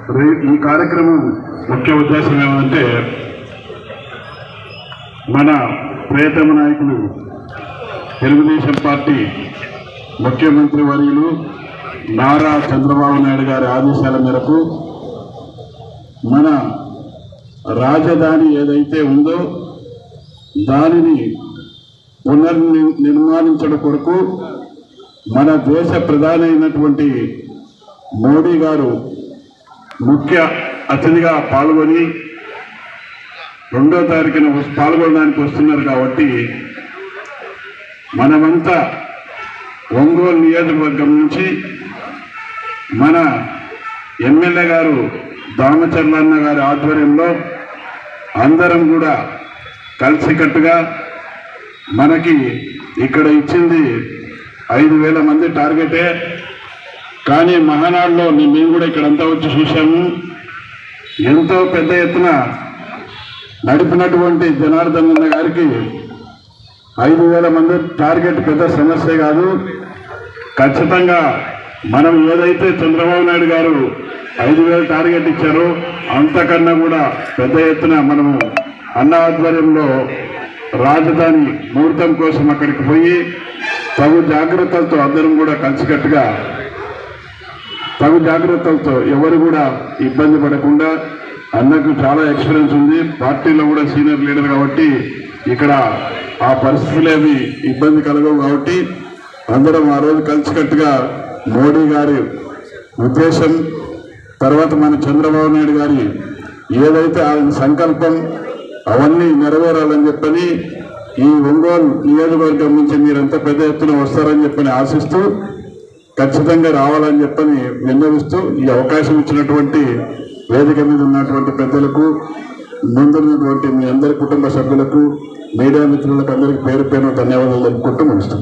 ఈ కార్యక్రమం ముఖ్య ఉద్దేశం ఏమంటే మన ప్రియతమ నాయకులు తెలుగుదేశం పార్టీ ముఖ్యమంత్రి వర్యులు నారా చంద్రబాబు నాయుడు గారి ఆదేశాల మేరకు మన రాజధాని ఏదైతే ఉందో దానిని పునర్నిర్మాణించడం కొరకు మన దేశ ప్రధాని అయినటువంటి మోడీ గారు ముఖ్య అతిథిగా పాల్గొని 2వ తారీఖున పాల్గొనడానికి వస్తున్నారు. కాబట్టి మనమంతా ఒంగోలు నియోజకవర్గం నుంచి మన ఎమ్మెల్యే గారు దామచర్లన్న గారి ఆధ్వర్యంలో అందరం కూడా కలిసికట్టుగా మనకి ఇక్కడ ఇచ్చింది 5,000 మంది టార్గెటే. కానీ మహానాడులో మేము కూడా ఇక్కడంతా వచ్చి చూసాము. ఎంతో పెద్ద ఎత్తున నడిపినటువంటి జనార్దన్ అన్న గారికి 5,000 మంది టార్గెట్ పెద్ద సమస్య కాదు. ఖచ్చితంగా మనం ఏదైతే చంద్రబాబు నాయుడు గారు 5,000 టార్గెట్ ఇచ్చారో అంతకన్నా కూడా పెద్ద ఎత్తున మనము అన్న ఆధ్వర్యంలో రాజధాని ముహూర్తం కోసం అక్కడికి పోయి తగు జాగ్రత్తలతో అందరం కూడా కలిసికట్టుగా ఎవరు కూడా ఇబ్బంది పడకుండా, అన్నకు చాలా ఎక్స్పీరియన్స్ ఉంది, పార్టీలో కూడా సీనియర్ లీడర్ కాబట్టి ఇక్కడ ఆ పరిస్థితులేమి ఇబ్బంది కలగవు. కాబట్టి అందరం ఆ రోజు కలిసికట్టుగా మోడీ గారి ఉద్దేశం తర్వాత మన చంద్రబాబు నాయుడు గారి ఏదైతే ఆయన సంకల్పం అవన్నీ నెరవేరాలని చెప్పని ఈ ఒంగోలు నియోజకవర్గం నుంచి మీరంతా పెద్ద ఎత్తున వస్తారని చెప్పని ఆశిస్తూ ఖచ్చితంగా రావాలని చెప్పని విన్నవిస్తూ ఈ అవకాశం ఇచ్చినటువంటి వేదిక మీద ఉన్నటువంటి పెద్దలకు, ముందున్నటువంటి మీ అందరి కుటుంబ సభ్యులకు, మీడియా మిత్రులకు అందరికీ పేరు పేరు ధన్యవాదాలు తెలుపుకుంటూ ముగిస్తాం.